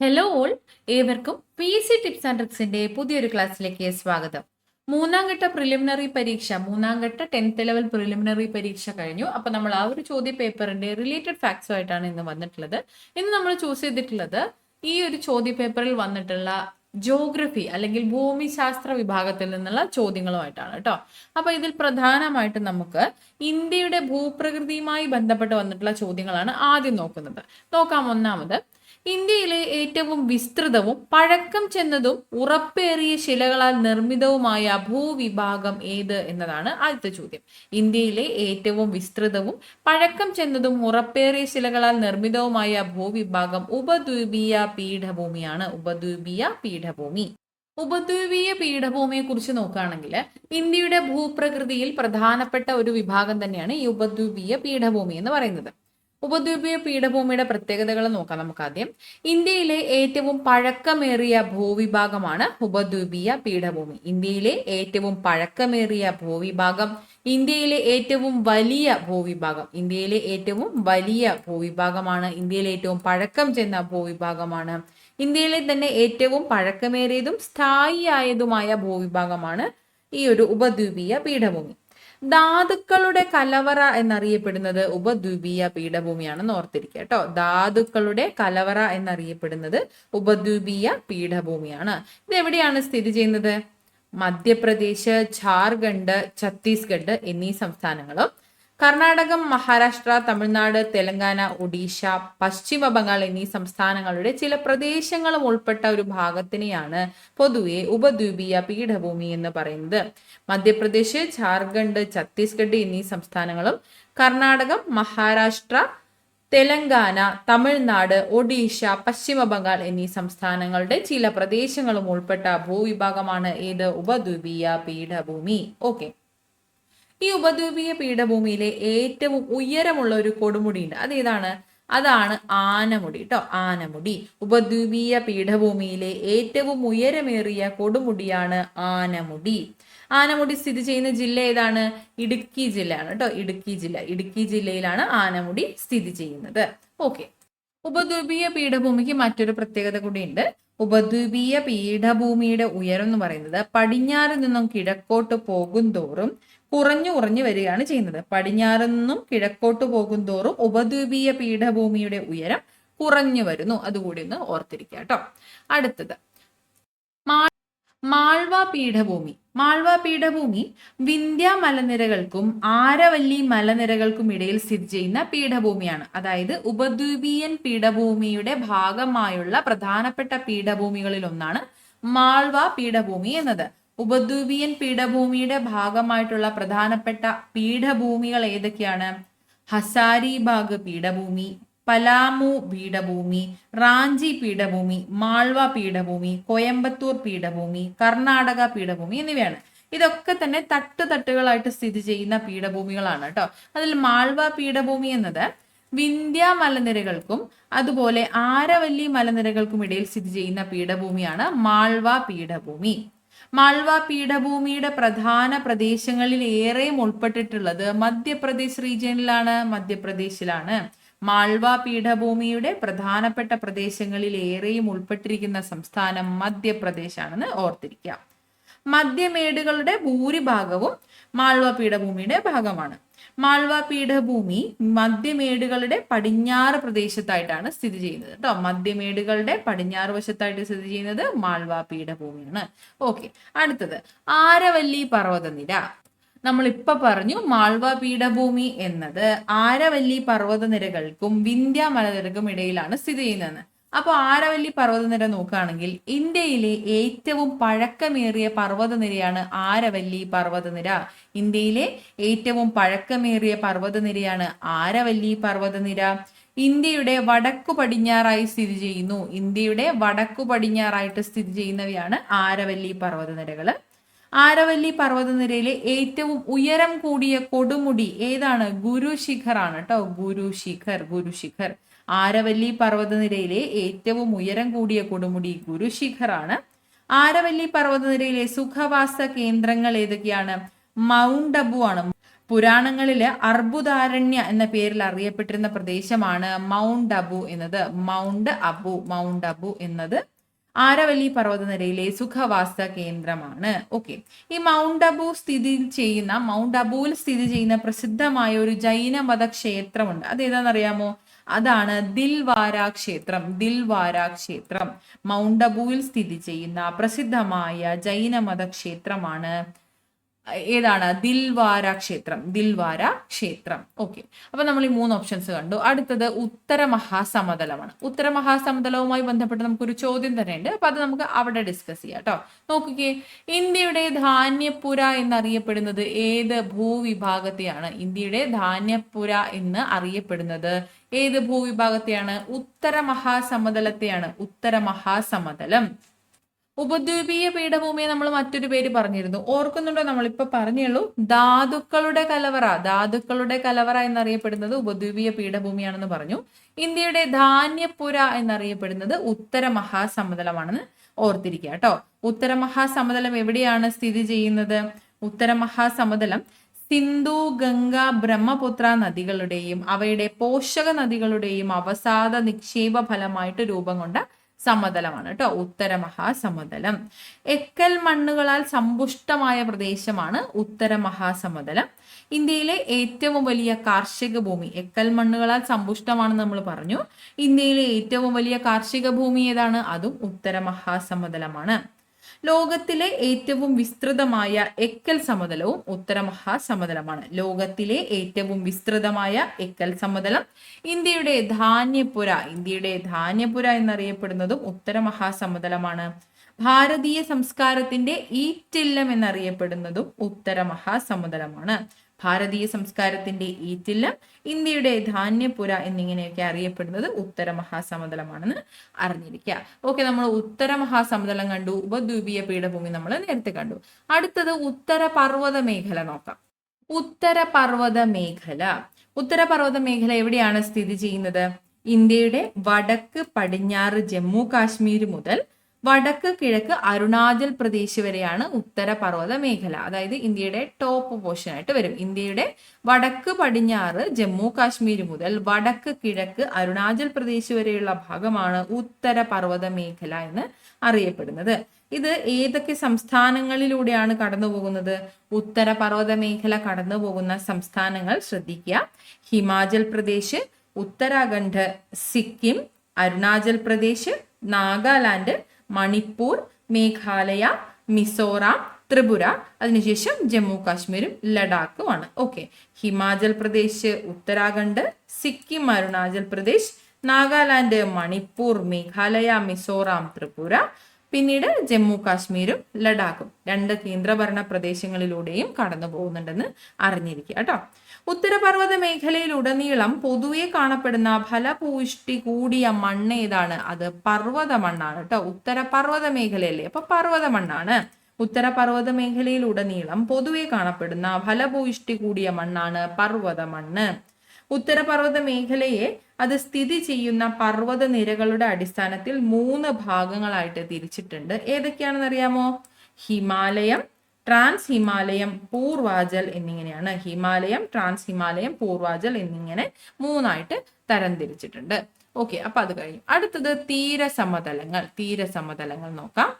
Hello all, ഏവർക്കും PC tips and ട്രിക്സിന്റെ പുതിയൊരു ക്ലാസ്സിലേക്ക് സ്വാഗതം. മൂന്നാം ഘട്ട 10th ലെവൽ പ്രിലിമിനറി പരീക്ഷ കഴിഞ്ഞു. അപ്പൊ നമ്മൾ ആ ഒരു ചോദ്യ പേപ്പറിന്റെ റിലേറ്റഡ് ഫാക്ട്സും ആയിട്ടാണ് ഇന്ന് വന്നിട്ടുള്ളത്. ഇന്ന് നമ്മൾ ചൂസ് ചെയ്തിട്ടുള്ളത് ഈ ഒരു ചോദ്യ പേപ്പറിൽ വന്നിട്ടുള്ള ജോഗ്രഫി അല്ലെങ്കിൽ ഭൂമിശാസ്ത്ര വിഭാഗത്തിൽ നിന്നുള്ള ചോദ്യങ്ങളുമായിട്ടാണ് കേട്ടോ. അപ്പൊ ഇതിൽ പ്രധാനമായിട്ടും നമുക്ക് ഇന്ത്യയുടെ ഭൂപ്രകൃതിയുമായി ബന്ധപ്പെട്ട് വന്നിട്ടുള്ള ചോദ്യങ്ങളാണ് ആദ്യം നോക്കുന്നത്. നോക്കാം. ഒന്നാമത്, ഇന്ത്യയിലെ ഏറ്റവും വിസ്തൃതവും പഴക്കം ചെന്നതും ഉറപ്പേറിയ ശിലകളാൽ നിർമ്മിതവുമായ ഭൂവിഭാഗം ഏത് എന്നതാണ് ആദ്യത്തെ ചോദ്യം. ഇന്ത്യയിലെ ഏറ്റവും വിസ്തൃതവും പഴക്കം ചെന്നതും ഉറപ്പേറിയ ശിലകളാൽ നിർമ്മിതവുമായ ഭൂവിഭാഗം ഉപദ്വീപീയ പീഠഭൂമിയാണ്. ഉപദ്വീപീയ പീഠഭൂമിയെ കുറിച്ച് നോക്കുകയാണെങ്കിൽ ഇന്ത്യയുടെ ഭൂപ്രകൃതിയിൽ പ്രധാനപ്പെട്ട ഒരു വിഭാഗം തന്നെയാണ് ഈ ഉപദ്വീപീയ പീഠഭൂമി എന്ന് പറയുന്നത്. ഉപദ്വീപീയ പീഠഭൂമിയുടെ പ്രത്യേകതകൾ നോക്കാം നമുക്ക് ആദ്യം. ഇന്ത്യയിലെ ഏറ്റവും പഴക്കമേറിയ ഭൂവിഭാഗമാണ് ഉപദ്വീപീയ പീഠഭൂമി. ഇന്ത്യയിലെ ഏറ്റവും പഴക്കമേറിയ ഭൂവിഭാഗം, ഇന്ത്യയിലെ ഏറ്റവും വലിയ ഭൂവിഭാഗം, ഇന്ത്യയിലെ ഏറ്റവും വലിയ ഭൂവിഭാഗമാണ്, ഇന്ത്യയിലെ ഏറ്റവും പഴക്കം ചെന്ന ഭൂവിഭാഗമാണ്, ഇന്ത്യയിലെ തന്നെ ഏറ്റവും പഴക്കമേറിയതും സ്ഥായിയായതുമായ ഭൂവിഭാഗമാണ് ഈ ഒരു ഉപദ്വീപീയ പീഠഭൂമി. ധാതുക്കളുടെ കലവറ എന്നറിയപ്പെടുന്നത് ഉപദ്വീപീയ പീഠഭൂമിയാണെന്ന് ഓർത്തിരിക്കുക കേട്ടോ. ധാതുക്കളുടെ കലവറ എന്നറിയപ്പെടുന്നത് ഉപദ്വീപീയ പീഠഭൂമിയാണ്. ഇത് എവിടെയാണ് സ്ഥിതി ചെയ്യുന്നത്? മധ്യപ്രദേശ്, ഝാർഖണ്ഡ്, ഛത്തീസ്ഗഡ് എന്നീ സംസ്ഥാനങ്ങളും കർണാടകം, മഹാരാഷ്ട്ര, തമിഴ്നാട്, തെലങ്കാന, ഒഡീഷ, പശ്ചിമ ബംഗാൾ എന്നീ സംസ്ഥാനങ്ങളുടെ ചില പ്രദേശങ്ങളും ഉൾപ്പെട്ട ഒരു ഭാഗത്തിനെയാണ് പൊതുവെ ഉപദ്വീപീയ പീഠഭൂമി എന്ന് പറയുന്നത്. മധ്യപ്രദേശ്, ഝാർഖണ്ഡ്, ഛത്തീസ്ഗഡ് എന്നീ സംസ്ഥാനങ്ങളും കർണാടകം, മഹാരാഷ്ട്ര, തെലങ്കാന, തമിഴ്നാട്, ഒഡീഷ, പശ്ചിമ ബംഗാൾ എന്നീ സംസ്ഥാനങ്ങളുടെ ചില പ്രദേശങ്ങളും ഉൾപ്പെട്ട ഭൂവിഭാഗമാണ് ഏത്? ഉപദ്വീപീയ പീഠഭൂമി. ഓക്കെ. ഈ ഉപദ്വീപീയ പീഠഭൂമിയിലെ ഏറ്റവും ഉയരമുള്ള ഒരു കൊടുമുടി ഉണ്ട്. അതേതാണ്? അതാണ് ആനമുടി കേട്ടോ. ആനമുടി. ഉപദ്വീപീയ പീഠഭൂമിയിലെ ഏറ്റവും ഉയരമേറിയ കൊടുമുടിയാണ് ആനമുടി. ആനമുടി സ്ഥിതി ചെയ്യുന്ന ജില്ല ഏതാണ്? ഇടുക്കി ജില്ലയാണ് കേട്ടോ. ഇടുക്കി ജില്ലയിലാണ് ആനമുടി സ്ഥിതി ചെയ്യുന്നത്. ഓക്കെ. ഉപദ്വീപീയ പീഠഭൂമിക്ക് മറ്റൊരു പ്രത്യേകത കൂടിയുണ്ട്. ഉപദ്വീപീയ പീഠഭൂമിയുടെ ഉയരം എന്ന് പറയുന്നത് പടിഞ്ഞാറ് നിന്നും കിഴക്കോട്ട് പോകുന്തോറും കുറഞ്ഞു വരികയാണ് ചെയ്യുന്നത്. പടിഞ്ഞാറ് നിന്നും കിഴക്കോട്ട് പോകുന്തോറും ഉപദ്വീപീയ പീഠഭൂമിയുടെ ഉയരം കുറഞ്ഞു വരുന്നു. അതുകൂടി ഒന്ന് ഓർത്തിരിക്കുക കേട്ടോ. അടുത്തത്, മാൾവ പീഠഭൂമി. മാൾവ പീഠഭൂമി വിന്ധ്യ മലനിരകൾക്കും ആരവല്ലി മലനിരകൾക്കും ഇടയിൽ സ്ഥിതി ചെയ്യുന്ന പീഠഭൂമിയാണ്. അതായത് ഉപദ്വീപീയൻ പീഠഭൂമിയുടെ ഭാഗമായുള്ള പ്രധാനപ്പെട്ട പീഠഭൂമികളിൽ ഒന്നാണ് മാൾവ പീഠഭൂമി എന്നത്. ഉപദ്വീപീയൻ പീഠഭൂമിയുടെ ഭാഗമായിട്ടുള്ള പ്രധാനപ്പെട്ട പീഠഭൂമികൾ ഏതൊക്കെയാണ്? ഹസാരിബാഗ് പീഠഭൂമി, പലാമു പീഠഭൂമി, റാഞ്ചി പീഠഭൂമി, മാൾവ പീഠഭൂമി, കോയമ്പത്തൂർ പീഠഭൂമി, കർണാടക പീഠഭൂമി എന്നിവയാണ്. ഇതൊക്കെ തന്നെ തട്ടുകളായിട്ട് സ്ഥിതി ചെയ്യുന്ന പീഠഭൂമികളാണ് കേട്ടോ. അതിൽ മാൾവ പീഠഭൂമി എന്നത് വിന്ധ്യ മലനിരകൾക്കും അതുപോലെ ആരവല്ലി മലനിരകൾക്കും ഇടയിൽ സ്ഥിതി ചെയ്യുന്ന പീഠഭൂമിയാണ് മാൾവ പീഠഭൂമി. മാൾവ പീഠഭൂമിയുടെ പ്രധാന പ്രദേശങ്ങളിൽ ഏറെയും ഉൾപ്പെട്ടിട്ടുള്ളത് മധ്യപ്രദേശ് മധ്യപ്രദേശിലാണ്. മാൾവ പീഠഭൂമിയുടെ പ്രധാനപ്പെട്ട പ്രദേശങ്ങളിൽ ഏറെയും ഉൾപ്പെട്ടിരിക്കുന്ന സംസ്ഥാനം മധ്യപ്രദേശ് ആണെന്ന് ഓർത്തിരിക്കുക. മധ്യമേടുകളുടെ ഭൂരിഭാഗവും മാൾവ പീഠഭൂമിയുടെ ഭാഗമാണ്. മാൾവ പീഠഭൂമി മധ്യമേടുകളുടെ പടിഞ്ഞാറ് പ്രദേശത്തായിട്ടാണ് സ്ഥിതി ചെയ്യുന്നത് കേട്ടോ. മധ്യമേടുകളുടെ പടിഞ്ഞാറ് വശത്തായിട്ട് സ്ഥിതി ചെയ്യുന്നത് മാൾവ പീഠഭൂമിയാണ്. ഓക്കെ. അടുത്തത്, ആരവല്ലി പർവ്വതനിര. നമ്മളിപ്പൊ പറഞ്ഞു മാൾവ പീഠഭൂമി എന്നത് ആരവല്ലി പർവ്വതനിരകൾക്കും വിന്ധ്യ മലനിരക്കും ഇടയിലാണ് സ്ഥിതി ചെയ്യുന്നത്. അപ്പോൾ ആരവല്ലി പർവ്വതനിര നോക്കുകയാണെങ്കിൽ ഇന്ത്യയിലെ ഏറ്റവും പഴക്കമേറിയ പർവ്വതനിരയാണ് ആരവല്ലി പർവ്വതനിര. ഇന്ത്യയിലെ ഏറ്റവും പഴക്കമേറിയ പർവ്വതനിരയാണ് ആരവല്ലി പർവ്വതനിര. ഇന്ത്യയുടെ വടക്കു പടിഞ്ഞാറായി സ്ഥിതി ചെയ്യുന്നു. ഇന്ത്യയുടെ വടക്കു പടിഞ്ഞാറായിട്ട് സ്ഥിതി ചെയ്യുന്നവയാണ് ആരവല്ലി പർവ്വതനിരകൾ. ആരവല്ലി പർവ്വതനിരയിലെ ഏറ്റവും ഉയരം കൂടിയ കൊടുമുടി ഏതാണ്? ഗുരുശിഖർ ആണ് കേട്ടോ. ഗുരുശിഖർ. ആരവല്ലി പർവ്വതനിരയിലെ ഏറ്റവും ഉയരം കൂടിയ കൊടുമുടി ഗുരുശിഖർ ആണ്. ആരവല്ലി പർവ്വതനിരയിലെ സുഖവാസ കേന്ദ്രങ്ങൾ ഏതൊക്കെയാണ്? മൗണ്ട് അബു ആണ്. പുരാണങ്ങളില് അർബുദാരണ്യ എന്ന പേരിൽ അറിയപ്പെട്ടിരുന്ന പ്രദേശമാണ് മൗണ്ട് അബു എന്നത്. മൗണ്ട് അബു എന്നത് ആരവല്ലി പർവ്വതനിരയിലെ സുഖവാസ കേന്ദ്രമാണ്. ഓക്കെ, ഈ മൗണ്ട് അബുവിൽ സ്ഥിതി ചെയ്യുന്ന പ്രസിദ്ധമായ ഒരു ജൈനമത ക്ഷേത്രമുണ്ട്. അത് ഏതാണെന്നറിയാമോ? അതാണ് ദിൽവാര ക്ഷേത്രം. മൗണ്ട് അബുവിൽ സ്ഥിതി ചെയ്യുന്ന പ്രസിദ്ധമായ ജൈനമത ക്ഷേത്രമാണ് ഏതാണ്? ദിൽവാര ക്ഷേത്രം. ഓക്കെ, അപ്പൊ നമ്മൾ ഈ 3 ഓപ്ഷൻസ് കണ്ടു. അടുത്തത് ഉത്തര മഹാസമതലമാണ്. ഉത്തര മഹാസമതലവുമായി ബന്ധപ്പെട്ട് നമുക്കൊരു ചോദ്യം തന്നെയുണ്ട്. അപ്പൊ അത് നമുക്ക് അവിടെ ഡിസ്കസ് ചെയ്യാം കേട്ടോ. നോക്കിക്കേ, ഇന്ത്യയുടെ ധാന്യപ്പുര എന്നറിയപ്പെടുന്നത് ഏത് ഭൂവിഭാഗത്തെയാണ്? ഇന്ത്യയുടെ ധാന്യപ്പുര എന്ന് അറിയപ്പെടുന്നത് ഏത് ഭൂവിഭാഗത്തെയാണ്? ഉത്തര മഹാസമതലം. ഉപദ്വീപീയ പീഠഭൂമിയെ നമ്മൾ മറ്റൊരു പേര് പറഞ്ഞിരുന്നു, ഓർക്കുന്നുണ്ടോ? നമ്മളിപ്പോ പറഞ്ഞുള്ളൂ, ധാതുക്കളുടെ കലവറ എന്നറിയപ്പെടുന്നത് ഉപദ്വീപീയ പീഠഭൂമിയാണെന്ന് പറഞ്ഞു. ഇന്ത്യയുടെ ധാന്യപ്പുര എന്നറിയപ്പെടുന്നത് ഉത്തര മഹാസമതലമാണെന്ന് ഓർത്തിരിക്കുക കേട്ടോ. ഉത്തര മഹാസമതലം എവിടെയാണ് സ്ഥിതി ചെയ്യുന്നത്? ഉത്തര മഹാസമതലം സിന്ധു, ഗംഗ, ബ്രഹ്മപുത്ര നദികളുടെയും അവയുടെ പോഷക നദികളുടെയും അവസാദ നിക്ഷേപ ഫലമായിട്ട് രൂപം കൊണ്ട സമതലമാണ് കേട്ടോ, ഉത്തര മഹാസമതലം. എക്കൽ മണ്ണുകളാൽ സമ്പുഷ്ടമായ പ്രദേശമാണ് ഉത്തര മഹാസമതലം. ഇന്ത്യയിലെ ഏറ്റവും വലിയ കാർഷിക ഭൂമി എക്കൽ മണ്ണുകളാൽ സമ്പുഷ്ടമാണെന്ന് നമ്മൾ പറഞ്ഞു. ഇന്ത്യയിലെ ഏറ്റവും വലിയ കാർഷിക ഭൂമി ഏതാണ്? അതും ഉത്തര മഹാസമതലമാണ്. ലോകത്തിലെ ഏറ്റവും വിസ്തൃതമായ എക്കൽ സമതലവും ഉത്തര മഹാസമതലമാണ്. ഇന്ത്യയുടെ ധാന്യപ്പുര എന്നറിയപ്പെടുന്നതും ഉത്തര മഹാസമതലമാണ്. ഭാരതീയ സംസ്കാരത്തിന്റെ ഈറ്റില്ലം എന്നറിയപ്പെടുന്നതും ഉത്തര മഹാസമതലമാണ്. ഇന്ത്യയുടെ ധാന്യപ്പുര എന്നിങ്ങനെയൊക്കെ അറിയപ്പെടുന്നത് ഉത്തര മഹാസമതലമാണെന്ന് അറിഞ്ഞിരിക്കുക. ഓക്കെ, നമ്മൾ ഉത്തര മഹാസമതലം കണ്ടു, ഉപദ്വീപീയ പീഠഭൂമി നമ്മൾ നേരത്തെ കണ്ടു. അടുത്തത് ഉത്തര പർവ്വത മേഖല നോക്കാം. ഉത്തര പർവ്വത മേഖല എവിടെയാണ് സ്ഥിതി ചെയ്യുന്നത്? ഇന്ത്യയുടെ വടക്ക് പടിഞ്ഞാറ് ജമ്മു കാശ്മീർ മുതൽ വടക്ക് കിഴക്ക് അരുണാചൽ പ്രദേശ് വരെയാണ് ഉത്തര പർവ്വത മേഖല. അതായത് ഇന്ത്യയുടെ ടോപ്പ് പോർഷൻ ആയിട്ട് വരും. ഇന്ത്യയുടെ വടക്ക് പടിഞ്ഞാറ് ജമ്മു കാശ്മീർ മുതൽ വടക്ക് കിഴക്ക് അരുണാചൽ പ്രദേശ് വരെയുള്ള ഭാഗമാണ് ഉത്തര പർവ്വത മേഖല എന്ന് അറിയപ്പെടുന്നത്. ഇത് ഏതൊക്കെ സംസ്ഥാനങ്ങളിലൂടെയാണ് കടന്നു പോകുന്നത്? ഉത്തര പർവ്വത മേഖല കടന്നു പോകുന്ന സംസ്ഥാനങ്ങൾ ശ്രദ്ധിക്കുക: ഹിമാചൽ പ്രദേശ്, ഉത്തരാഖണ്ഡ്, സിക്കിം, അരുണാചൽ പ്രദേശ്, നാഗാലാൻഡ്, മണിപ്പൂർ, മേഘാലയ, മിസോറാം, ത്രിപുര, അതിനുശേഷം ജമ്മു കാശ്മീരും ലഡാക്കുമാണ്. ഓക്കെ, ഹിമാചൽ പ്രദേശ്, ഉത്തരാഖണ്ഡ്, സിക്കിം, അരുണാചൽ പ്രദേശ്, നാഗാലാൻഡ്, മണിപ്പൂർ, മേഘാലയ, മിസോറാം, ത്രിപുര, പിന്നീട് ജമ്മു കാശ്മീരും ലഡാക്കും 2 കേന്ദ്രഭരണ പ്രദേശങ്ങളിലൂടെയും കടന്നു പോകുന്നുണ്ടെന്ന് അറിഞ്ഞിരിക്കുക കേട്ടോ. ഉത്തരപർവ്വത മേഖലയിലുടനീളം പൊതുവെ കാണപ്പെടുന്ന ഫലഭൂയിഷ്ടി കൂടിയ മണ്ണ് ഏതാണ്? അത് പർവ്വത മണ്ണാണ് കേട്ടോ. ഉത്തരപർവ്വത മേഖലയല്ലേ, അപ്പൊ പർവ്വത മണ്ണാണ്. ഉത്തരപർവ്വത മേഖലയിലുടനീളം പൊതുവെ കാണപ്പെടുന്ന ഫലഭൂയിഷ്ടി കൂടിയ മണ്ണാണ് പർവ്വത മണ്ണ്. ഉത്തരപർവ്വത മേഖലയെ അത് സ്ഥിതി ചെയ്യുന്ന പർവ്വത നിരകളുടെ അടിസ്ഥാനത്തിൽ 3 ഭാഗങ്ങളായിട്ട് തിരിച്ചിട്ടുണ്ട്. ഏതൊക്കെയാണെന്ന് അറിയാമോ? ഹിമാലയം, ട്രാൻസ് ഹിമാലയം, പൂർവാചൽ എന്നിങ്ങനെയാണ്. ഹിമാലയം, ട്രാൻസ് ഹിമാലയം, പൂർവാചൽ എന്നിങ്ങനെ 3 ആയിട്ട് തരംതിരിച്ചിട്ടുണ്ട്. ഓക്കെ, അപ്പൊ അത് കഴിഞ്ഞു. അടുത്തത് തീരസമതലങ്ങൾ നോക്കാം.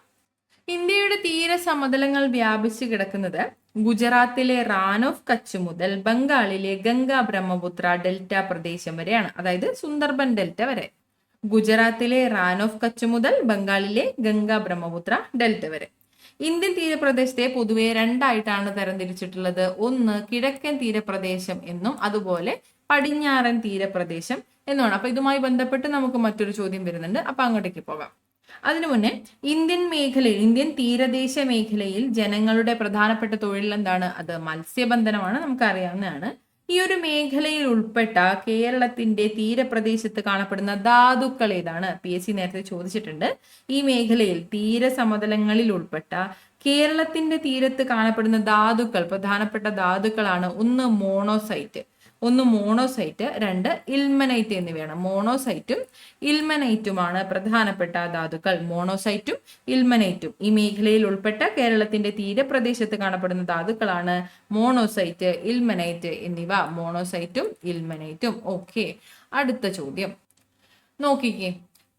ഇന്ത്യയുടെ തീരസമതലങ്ങൾ വ്യാപിച്ചു കിടക്കുന്നത് ഗുജറാത്തിലെ റാൻ ഓഫ് കച്ച് മുതൽ ബംഗാളിലെ ഗംഗ ബ്രഹ്മപുത്ര ഡെൽറ്റ പ്രദേശം വരെയാണ്. അതായത് സുന്ദർബൻ ഡെൽറ്റ വരെ. ഗുജറാത്തിലെ റാൻ ഓഫ് കച്ച് മുതൽ ബംഗാളിലെ ഗംഗ ബ്രഹ്മപുത്ര ഡെൽറ്റ വരെ. ഇന്ത്യൻ തീരപ്രദേശത്തെ പൊതുവെ 2 ആയിട്ടാണ് തരംതിരിച്ചിട്ടുള്ളത്. ഒന്ന് കിഴക്കൻ തീരപ്രദേശം എന്നും അതുപോലെ പടിഞ്ഞാറൻ തീരപ്രദേശം എന്നുമാണ്. അപ്പൊ ഇതുമായി ബന്ധപ്പെട്ട് നമുക്ക് മറ്റൊരു ചോദ്യം വരുന്നുണ്ട്. അപ്പൊ അങ്ങോട്ടേക്ക് പോകാം. അതിനു മുന്നേ ഇന്ത്യൻ തീരദേശ മേഖലയിൽ ജനങ്ങളുടെ പ്രധാനപ്പെട്ട തൊഴിൽ എന്താണ്? അത് മത്സ്യബന്ധനമാണ്, നമുക്കറിയാവുന്നതാണ്. ഈ ഒരു മേഖലയിൽ ഉൾപ്പെട്ട കേരളത്തിന്റെ തീരപ്രദേശത്ത് കാണപ്പെടുന്ന ധാതുക്കൾ ഏതാണ്? PSC നേരത്തെ ചോദിച്ചിട്ടുണ്ട്. ഈ മേഖലയിൽ തീരസമതലങ്ങളിൽ ഉൾപ്പെട്ട കേരളത്തിന്റെ തീരത്ത് കാണപ്പെടുന്ന ധാതുക്കൾ, പ്രധാനപ്പെട്ട ധാതുക്കളാണ്: ഒന്ന് മോണോസൈറ്റ്, ഒന്ന് മോണോസൈറ്റ്, രണ്ട് ഇൽമനൈറ്റ് എന്നിവയാണ്. മോണോസൈറ്റും ഇൽമനൈറ്റുമാണ് പ്രധാനപ്പെട്ട ധാതുക്കൾ. മോണോസൈറ്റും ഇൽമനൈറ്റും ഈ മേഖലയിൽ ഉൾപ്പെട്ട കേരളത്തിന്റെ തീരപ്രദേശത്ത് കാണപ്പെടുന്ന ധാതുക്കളാണ് മോണോസൈറ്റ്, ഇൽമനൈറ്റ് എന്നിവ. മോണോസൈറ്റും ഇൽമനൈറ്റും. ഓക്കെ, അടുത്ത ചോദ്യം നോക്കിക്കേ.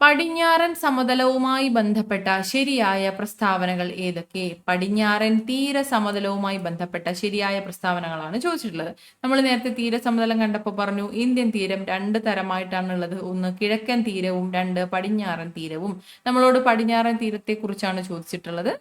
പടിഞ്ഞാറൻ സമതലവുമായി ബന്ധപ്പെട്ട ശരിയായ പ്രസ്താവനകൾ ഏതൊക്കെ? പടിഞ്ഞാറൻ തീര സമതലവുമായി ബന്ധപ്പെട്ട ശരിയായ പ്രസ്താവനകളാണ് ചോദിച്ചിട്ടുള്ളത്. നമ്മൾ നേരത്തെ തീരസമതലം കണ്ടപ്പോൾ പറഞ്ഞു ഇന്ത്യൻ തീരം രണ്ട് തരമായിട്ടാണ് ഉള്ളത്. ഒന്ന് കിഴക്കൻ തീരവും രണ്ട് പടിഞ്ഞാറൻ തീരവും. നമ്മളോട് പടിഞ്ഞാറൻ തീരത്തെ കുറിച്ചാണ് ചോദിച്ചിട്ടുള്ളത്.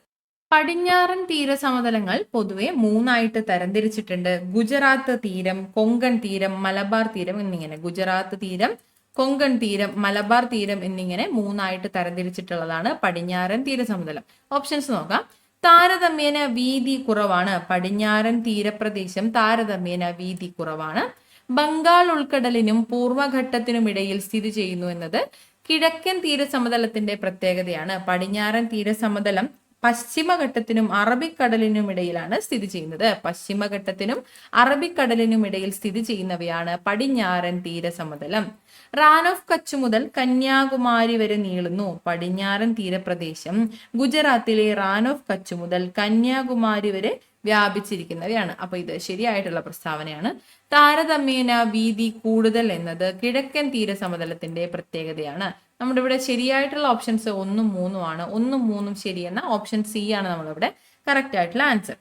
പടിഞ്ഞാറൻ തീരസമതലങ്ങൾ പൊതുവെ മൂന്നായിട്ട് തരംതിരിച്ചിട്ടുണ്ട്. ഗുജറാത്ത് തീരം, കൊങ്കൺ തീരം, മലബാർ തീരം എന്നിങ്ങനെ. ഗുജറാത്ത് തീരം, കൊങ്കൺ തീരം, മലബാർ തീരം എന്നിങ്ങനെ മൂന്നായിട്ട് തരംതിരിച്ചിട്ടുള്ളതാണ് പടിഞ്ഞാറൻ തീരസമതലം. ഓപ്ഷൻസ് നോക്കാം. താരതമ്യേന വീതി കുറവാണ്. പടിഞ്ഞാറൻ തീരപ്രദേശം താരതമ്യേന വീതി കുറവാണ്. ബംഗാൾ ഉൾക്കടലിനും പൂർവ്വഘട്ടത്തിനുമിടയിൽ സ്ഥിതി ചെയ്യുന്നു എന്നത് കിഴക്കൻ തീരസമതലത്തിന്റെ പ്രത്യേകതയാണ്. പടിഞ്ഞാറൻ തീരസമതലം പശ്ചിമഘട്ടത്തിനും അറബിക്കടലിനും ഇടയിലാണ് സ്ഥിതി ചെയ്യുന്നത്. പശ്ചിമഘട്ടത്തിനും അറബിക്കടലിനും ഇടയിൽ സ്ഥിതി ചെയ്യുന്നവയാണ് പടിഞ്ഞാറൻ തീരസമതലം. റാൻ ഓഫ് കച്ച് മുതൽ കന്യാകുമാരി വരെ നീളുന്നു. പടിഞ്ഞാറൻ തീരപ്രദേശം ഗുജറാത്തിലെ റാൻ ഓഫ് കച്ച് മുതൽ കന്യാകുമാരി വരെ വ്യാപിച്ചിരിക്കുന്നവയാണ്. അപ്പൊ ഇത് ശരിയായിട്ടുള്ള പ്രസ്താവനയാണ്. താരതമ്യേന വീതി കൂടുതൽ എന്നത് കിഴക്കൻ തീരസമതലത്തിന്റെ പ്രത്യേകതയാണ്. നമ്മുടെ ഇവിടെ ശരിയായിട്ടുള്ള ഓപ്ഷൻസ് 1ഉം 3ഉം ആണ്. 1ഉം 3ഉം ശരിയെന്ന ഓപ്ഷൻ സി ആണ് നമ്മളിവിടെ കറക്റ്റ് ആയിട്ടുള്ള ആൻസർ.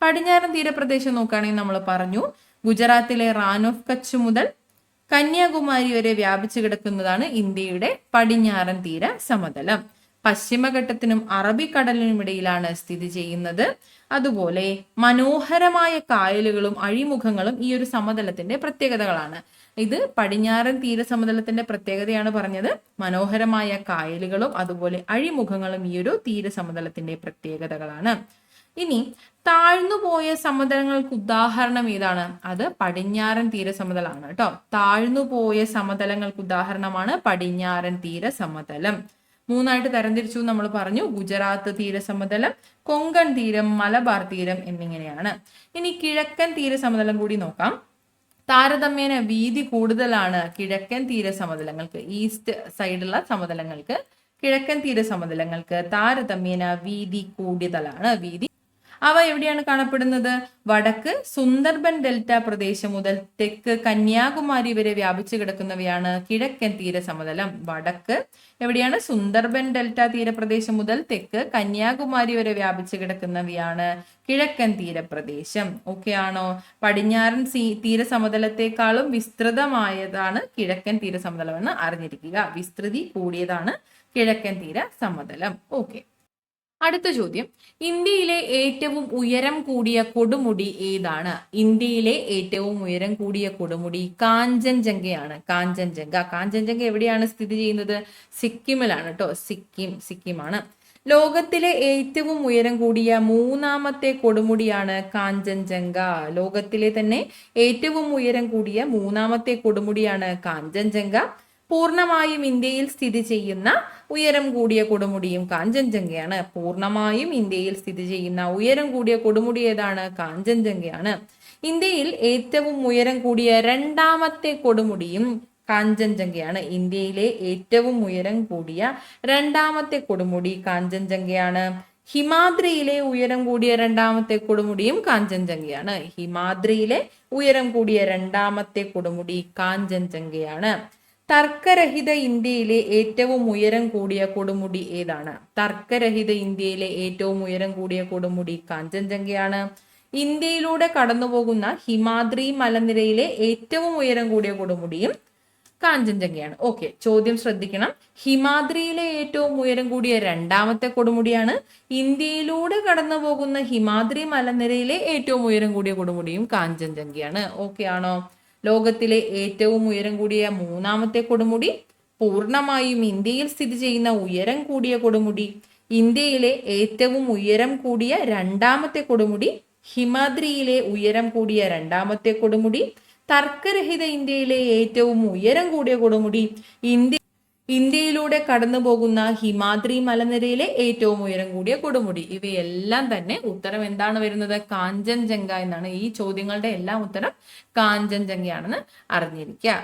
പടിഞ്ഞാറൻ തീരപ്രദേശം നോക്കുകയാണെങ്കിൽ നമ്മൾ പറഞ്ഞു ഗുജറാത്തിലെ റാൻ ഓഫ് കച്ച് മുതൽ കന്യാകുമാരി വരെ വ്യാപിച്ചു കിടക്കുന്നതാണ് ഇന്ത്യയുടെ പടിഞ്ഞാറൻ തീര സമതലം. പശ്ചിമഘട്ടത്തിനും അറബിക്കടലിനും ഇടയിലാണ് സ്ഥിതി ചെയ്യുന്നത്. അതുപോലെ മനോഹരമായ കായലുകളും അഴിമുഖങ്ങളും ഈ ഒരു സമതലത്തിന്റെ പ്രത്യേകതകളാണ്. ഇത് പടിഞ്ഞാറൻ തീരസമതലത്തിന്റെ പ്രത്യേകതയാണ് പറഞ്ഞത്. മനോഹരമായ കായലുകളും അതുപോലെ അഴിമുഖങ്ങളും ഈ ഒരു തീരസമതലത്തിന്റെ പ്രത്യേകതകളാണ്. ഇനി താഴ്ന്നുപോയ സമതലങ്ങൾക്ക് ഉദാഹരണം ഏതാണ്? അത് പടിഞ്ഞാറൻ തീരസമതലമാണ് കേട്ടോ. താഴ്ന്നുപോയ സമതലങ്ങൾക്ക് ഉദാഹരണമാണ് പടിഞ്ഞാറൻ തീരസമതലം. മൂന്നായിട്ട് തരംതിരിച്ചു നമ്മൾ പറഞ്ഞു. ഗുജറാത്ത് തീരസമതലം, കൊങ്കൺ തീരം, മലബാർ തീരം എന്നിങ്ങനെയാണ്. ഇനി കിഴക്കൻ തീരസമതലം കൂടി നോക്കാം. താരതമ്യേന വീതി കൂടുതലാണ് കിഴക്കൻ തീരസമതലങ്ങൾക്ക്. ഈസ്റ്റ് സൈഡുള്ള സമതലങ്ങൾക്ക്, കിഴക്കൻ തീരസമതലങ്ങൾക്ക് താരതമ്യേന വീതി കൂടുതലാണ്. അവ എവിടെയാണ് കാണപ്പെടുന്നത്? വടക്ക് സുന്ദർബൻ ഡെൽറ്റ പ്രദേശം മുതൽ തെക്ക് കന്യാകുമാരി വരെ വ്യാപിച്ചു കിടക്കുന്നവയാണ് കിഴക്കൻ തീരസമതലം. വടക്ക് എവിടെയാണ്? സുന്ദർബൻ ഡെൽറ്റ തീരപ്രദേശം മുതൽ തെക്ക് കന്യാകുമാരി വരെ വ്യാപിച്ചു കിടക്കുന്നവയാണ് കിഴക്കൻ തീരപ്രദേശം. ഓക്കെ ആണോ? പടിഞ്ഞാറൻ തീരസമതലത്തെക്കാളും വിസ്തൃതമായതാണ് കിഴക്കൻ തീരസമതലം എന്ന് അറിഞ്ഞിരിക്കുക. വിസ്തൃതി കൂടിയതാണ് കിഴക്കൻ തീരസമതലം. ഓക്കെ, അടുത്ത ചോദ്യം. ഇന്ത്യയിലെ ഏറ്റവും ഉയരം കൂടിയ കൊടുമുടി ഏതാണ്? ഇന്ത്യയിലെ ഏറ്റവും ഉയരം കൂടിയ കൊടുമുടി കാഞ്ചൻജംഗയാണ്. കാഞ്ചൻജംഗ എവിടെയാണ് സ്ഥിതി ചെയ്യുന്നത്? സിക്കിമിലാണ് കേട്ടോ. സിക്കിമാണ്. ലോകത്തിലെ ഏറ്റവും ഉയരം കൂടിയ മൂന്നാമത്തെ കൊടുമുടിയാണ് കാഞ്ചൻജംഗ. ലോകത്തിലെ തന്നെ ഏറ്റവും ഉയരം കൂടിയ മൂന്നാമത്തെ കൊടുമുടിയാണ് കാഞ്ചൻജംഗ. പൂർണ്ണമായും ഇന്ത്യയിൽ സ്ഥിതി ചെയ്യുന്ന ഉയരം കൂടിയ കൊടുമുടിയും കാഞ്ചൻജംഗയാണ്. പൂർണ്ണമായും ഇന്ത്യയിൽ സ്ഥിതി ചെയ്യുന്ന ഉയരം കൂടിയ കൊടുമുടി ഏതാണ്? കാഞ്ചൻജംഗയാണ്. ഇന്ത്യയിൽ ഏറ്റവും ഉയരം കൂടിയ രണ്ടാമത്തെ കൊടുമുടിയും കാഞ്ചൻജംഗയാണ്. ഇന്ത്യയിലെ ഏറ്റവും ഉയരം കൂടിയ രണ്ടാമത്തെ കൊടുമുടി കാഞ്ചൻജംഗയാണ്. ഹിമാദ്രിയിലെ ഉയരം കൂടിയ രണ്ടാമത്തെ കൊടുമുടിയും കാഞ്ചൻജംഗയാണ്. ഹിമാദ്രിയിലെ ഉയരം കൂടിയ രണ്ടാമത്തെ കൊടുമുടി കാഞ്ചൻജംഗയാണ്. തർക്കരഹിത ഇന്ത്യയിലെ ഏറ്റവും ഉയരം കൂടിയ കൊടുമുടി ഏതാണ്? തർക്കരഹിത ഇന്ത്യയിലെ ഏറ്റവും ഉയരം കൂടിയ കൊടുമുടി കാഞ്ചൻജംഗയാണ്. ഇന്ത്യയിലൂടെ കടന്നുപോകുന്ന ഹിമാദ്രി മലനിരയിലെ ഏറ്റവും ഉയരം കൂടിയ കൊടുമുടിയും കാഞ്ചൻജംഗയാണ്. ഓക്കെ, ചോദ്യം ശ്രദ്ധിക്കണം. ഹിമാദ്രിയിലെ ഏറ്റവും ഉയരം കൂടിയ രണ്ടാമത്തെ കൊടുമുടിയാണ്. ഇന്ത്യയിലൂടെ കടന്നു പോകുന്ന ഹിമാദ്രി മലനിരയിലെ ഏറ്റവും ഉയരം കൂടിയ കൊടുമുടിയും കാഞ്ചൻജംഗയാണ്. ഓക്കെ ആണോ? ലോകത്തിലെ ഏറ്റവും ഉയരം കൂടിയ മൂന്നാമത്തെ കൊടുമുടി, പൂർണ്ണമായും ഇന്ത്യയിൽ സ്ഥിതി ചെയ്യുന്ന ഉയരം കൂടിയ കൊടുമുടി, ഇന്ത്യയിലെ ഏറ്റവും ഉയരം കൂടിയ രണ്ടാമത്തെ കൊടുമുടി, ഹിമാദ്രിയിലെ ഉയരം കൂടിയ രണ്ടാമത്തെ കൊടുമുടി, തർക്കരഹിത ഇന്ത്യയിലെ ഏറ്റവും ഉയരം കൂടിയ കൊടുമുടി, ഇന്ത്യയിലൂടെ കടന്നു പോകുന്ന ഹിമാദ്രി മലനിരയിലെ ഏറ്റവും ഉയരം കൂടിയ കൊടുമുടി. ഇവയെല്ലാം തന്നെ ഉത്തരം എന്താണ് വരുന്നത്? കാഞ്ചൻജംഗ എന്നാണ്. ഈ ചോദ്യങ്ങളുടെ എല്ലാം ഉത്തരം കാഞ്ചൻജംഗയാണെന്ന് അറിഞ്ഞിരിക്കുക.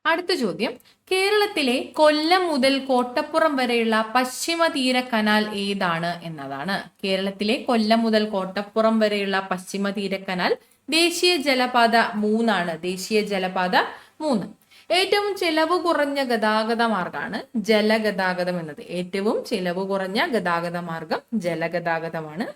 അടുത്ത ചോദ്യം, കേരളത്തിലെ കൊല്ലം മുതൽ കോട്ടപ്പുറം വരെയുള്ള പശ്ചിമ തീര കനാൽ ഏതാണ് എന്നതാണ്. കേരളത്തിലെ കൊല്ലം മുതൽ കോട്ടപ്പുറം വരെയുള്ള പശ്ചിമ തീര കനാൽ ദേശീയ ജലപാത 3 ആണ്. ദേശീയ ജലപാത 3. ഏറ്റവും ചിലവ് കുറഞ്ഞ ഗതാഗത മാർഗമാണ് ജലഗതാഗതം എന്നത്. ഏറ്റവും ചിലവ് കുറഞ്ഞ ഗതാഗത മാർഗം ജലഗതാഗതമാണ്.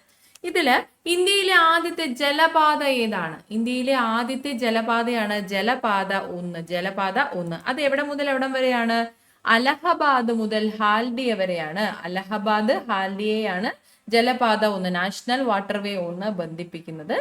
ഇതില് ഇന്ത്യയിലെ ആദ്യത്തെ ജലപാത ഏതാണ്? ഇന്ത്യയിലെ ആദ്യത്തെ ജലപാതയാണ് ജലപാത 1. ജലപാത 1 അത് എവിടെ മുതൽ എവിടം വരെയാണ്? അലഹബാദ് മുതൽ ഹാൽഡിയ വരെയാണ്. അലഹബാദ് ഹാൽഡിയയാണ് ജലപാത 1, നാഷണൽ വാട്ടർവേ 1 ബന്ധിപ്പിക്കുന്നത്.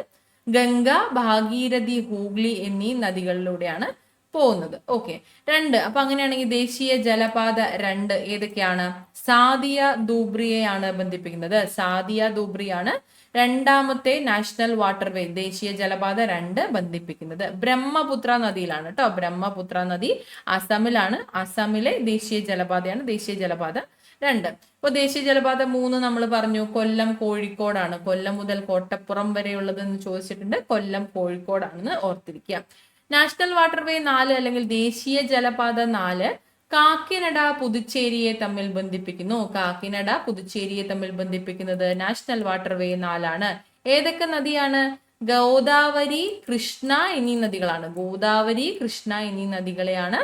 ഗംഗ, ഭാഗീരഥി, ഹൂഗ്ലി എന്നീ നദികളിലൂടെയാണ് പോകുന്നത്. ഓക്കെ. 2. അപ്പൊ അങ്ങനെയാണെങ്കിൽ ദേശീയ ജലപാത 2 ഏതൊക്കെയാണ്? സാദിയ ധൂബ്രിയെയാണ് ബന്ധിപ്പിക്കുന്നത്. സാദിയ ധൂബ്രിയാണ് രണ്ടാമത്തെ നാഷണൽ വാട്ടർവേ ദേശീയ ജലപാത 2 ബന്ധിപ്പിക്കുന്നത്. ബ്രഹ്മപുത്ര നദിയിലാണ് കേട്ടോ. ബ്രഹ്മപുത്ര നദി അസമിലാണ്. അസമിലെ ദേശീയ ജലപാതയാണ് ദേശീയ ജലപാത 2. ഇപ്പൊ ദേശീയ ജലപാത 3 നമ്മൾ പറഞ്ഞു കൊല്ലം കോഴിക്കോടാണ്. കൊല്ലം മുതൽ കോട്ടപ്പുറം വരെയുള്ളത് എന്ന് ചോദിച്ചിട്ടുണ്ട്. കൊല്ലം കോഴിക്കോടാണെന്ന് ഓർത്തിരിക്കുക. നാഷണൽ വാട്ടർവേ 4 അല്ലെങ്കിൽ ദേശീയ ജലപാത 4 കാക്കിനഡ പുതുച്ചേരിയെ തമ്മിൽ ബന്ധിപ്പിക്കുന്നു. കാക്കിനഡ പുതുച്ചേരിയെ തമ്മിൽ ബന്ധിപ്പിക്കുന്നത് നാഷണൽ വാട്ടർവേ 4 ആണ്. ഏതൊക്കെ നദിയാണ്? ഗോദാവരി, കൃഷ്ണ എന്നീ നദികളാണ്. ഗോദാവരി, കൃഷ്ണ എന്നീ നദികളെയാണ്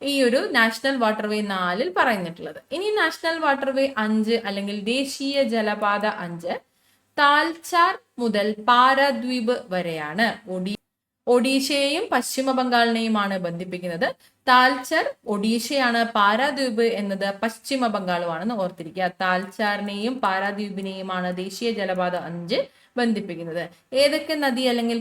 ഈ ഒരു നാഷണൽ വാട്ടർവേ 4 പറഞ്ഞിട്ടുള്ളത്. ഇനി നാഷണൽ വാട്ടർവേ 5 അല്ലെങ്കിൽ ദേശീയ ജലപാത 5 താൽച്ചാർ മുതൽ പാരദ്വീപ് വരെയാണ്. ഒഡീഷയെയും പശ്ചിമ ബംഗാളിനെയുമാണ് ബന്ധിപ്പിക്കുന്നത്. താൽച്ചർ ഒഡീഷയാണ്, പാരാദ്വീപ് എന്നത് പശ്ചിമ ബംഗാളുമാണെന്ന് ഓർത്തിരിക്കുക. താൽച്ചാറിനെയും പാരാദ്വീപിനെയുമാണ് ദേശീയ ജലപാത 5 ബന്ധിപ്പിക്കുന്നത്. ഏതൊക്കെ നദി അല്ലെങ്കിൽ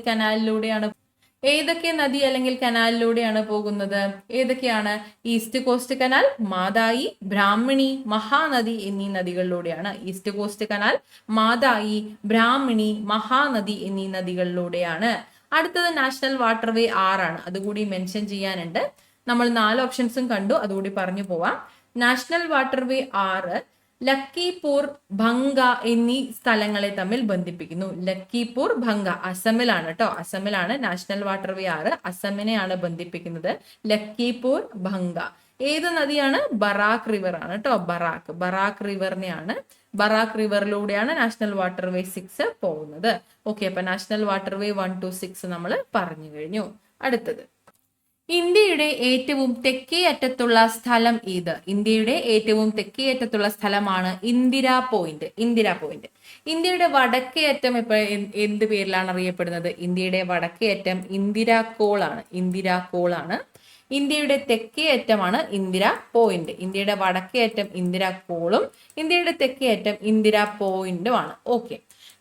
കനാലിലൂടെയാണ് പോകുന്നത്? ഏതൊക്കെയാണ്? East coast canal, Matai, Brahmani, Mahanadi എന്നീ നദികളിലൂടെയാണ്. East coast canal, Matai, Brahmani, Mahanadi എന്നീ നദികളിലൂടെയാണ്. അടുത്തത് നാഷണൽ വാട്ടർവേ 6 ആണ്. അതുകൂടി മെൻഷൻ ചെയ്യാനുണ്ട്. നമ്മൾ 4 ഓപ്ഷൻസും കണ്ടു, അതുകൂടി പറഞ്ഞു പോവാം. നാഷണൽ വാട്ടർവേ 6 ലക്കിപൂർ, ഭംഗ എന്നീ സ്ഥലങ്ങളെ തമ്മിൽ ബന്ധിപ്പിക്കുന്നു. ലക്കിപൂർ, ഭംഗ അസമിലാണ് കേട്ടോ. അസമിലാണ് നാഷണൽ വാട്ടർവേ 6 അസമിനെയാണ് ബന്ധിപ്പിക്കുന്നത്. ലക്കിപൂർ, ഭംഗ ഏത് നദിയാണ്? ബറാക്ക് റിവർ ആണ് കേട്ടോ. ബറാക്ക് റിവറിലൂടെയാണ് നാഷണൽ വാട്ടർവേ 6 പോകുന്നത്. ഓക്കെ. അപ്പൊ നാഷണൽ വാട്ടർവേ 1 to 6 നമ്മൾ പറഞ്ഞു കഴിഞ്ഞു. അടുത്തത്, ഇന്ത്യയുടെ ഏറ്റവും തെക്കേ അറ്റത്തുള്ള സ്ഥലം ഏത്? ഇന്ത്യയുടെ ഏറ്റവും തെക്കേ അറ്റത്തുള്ള സ്ഥലമാണ് ഇന്ദിരാ പോയിന്റ്. ഇന്ത്യയുടെ വടക്കേ അറ്റം എന്ത് പേരിലാണ് അറിയപ്പെടുന്നത്? ഇന്ത്യയുടെ വടക്കേ അറ്റം ഇന്ദിരാ കോൾ ആണ്. ഇന്ത്യയുടെ തെക്കേ അറ്റമാണ് ഇന്ദിരാ പോയിന്റ്. ഇന്ത്യയുടെ വടക്കേ അറ്റം ഇന്ദിരാ കോളും ഇന്ത്യയുടെ തെക്കേ അറ്റം ഇന്ദിരാ പോയിന്റുമാണ്. ഓക്കെ.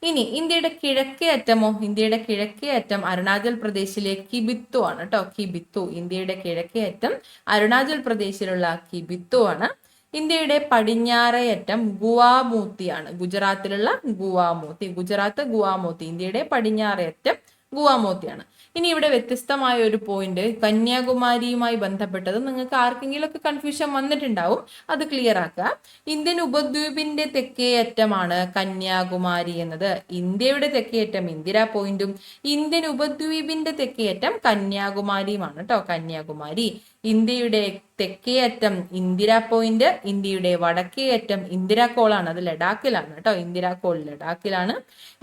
ഇനി ഇന്ത്യയുടെ കിഴക്കേ അറ്റമോ? ഇന്ത്യയുടെ കിഴക്കേ അറ്റം അരുണാചൽ പ്രദേശിലെ കിബിത്തു ആണ് കേട്ടോ. ഇന്ത്യയുടെ കിഴക്കേ അറ്റം അരുണാചൽ പ്രദേശിലുള്ള കിബിത്തു ആണ്. ഇന്ത്യയുടെ പടിഞ്ഞാറേ അറ്റം ഗുവാമൂത്തിയാണ്. ഗുജറാത്തിലുള്ള ഗുവാമൂത്തി. ഇന്ത്യയുടെ പടിഞ്ഞാറേ അറ്റം ഗുവാമൂത്തിയാണ്. ഇനി ഇവിടെ വ്യത്യസ്തമായ ഒരു പോയിന്റ് കന്യാകുമാരിയുമായി ബന്ധപ്പെട്ടത് നിങ്ങൾക്ക് ആർക്കെങ്കിലും ഒക്കെ കൺഫ്യൂഷൻ വന്നിട്ടുണ്ടാവും, അത് ക്ലിയർ ആക്കുക. ഇന്ത്യൻ ഉപദ്വീപിന്റെ തെക്കേ അറ്റമാണ് കന്യാകുമാരി എന്നത്. ഇന്ത്യയുടെ തെക്കേ അറ്റം ഇന്ദിരാ പോയിന്റും ഇന്ത്യൻ ഉപദ്വീപിന്റെ തെക്കേ അറ്റം കന്യാകുമാരിയുമാണ് കേട്ടോ. കന്യാകുമാരി. ഇന്ത്യയുടെ തെക്കേ അറ്റം ഇന്ദിരാ പോയിന്റ്, ഇന്ത്യയുടെ വടക്കേ അറ്റം ഇന്ദിരാ കോളാണ്. അത് ലഡാക്കിലാണ് കേട്ടോ. ഇന്ദിരാ കോൾ ലഡാക്കിലാണ്.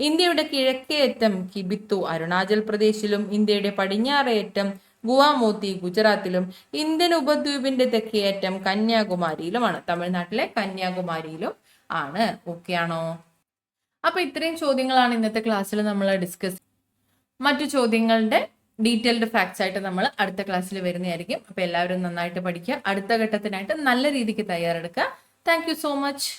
ഇന്ത്യയുടെ കിഴക്കേ അറ്റം കിബിത്തു അരുണാചൽ പ്രദേശിലും ഇന്ത്യയുടെ പടിഞ്ഞാറേ അറ്റം ഗുവാമൂത്തി ഗുജറാത്തിലും ഇന്ത്യൻ ഉപദ്വീപിന്റെ തെക്കേ അറ്റം കന്യാകുമാരിയിലുമാണ്. തമിഴ്നാട്ടിലെ കന്യാകുമാരിയിലും ആണ്. ഓക്കെ ആണോ? അപ്പൊ ഇത്രയും ചോദ്യങ്ങളാണ് ഇന്നത്തെ ക്ലാസ്സിൽ നമ്മൾ ഡിസ്കസ്. മറ്റു ചോദ്യങ്ങളുടെ ഡീറ്റെയിൽഡ് ഫാക്ട്സ് ആയിട്ട് നമ്മൾ അടുത്ത ക്ലാസ്സിൽ വരുന്നതായിരിക്കും. അപ്പൊ എല്ലാവരും നന്നായിട്ട് പഠിക്കുക. അടുത്ത ഘട്ടത്തിനായിട്ട് നല്ല രീതിക്ക് തയ്യാറെടുക്കുക. Thank you so much.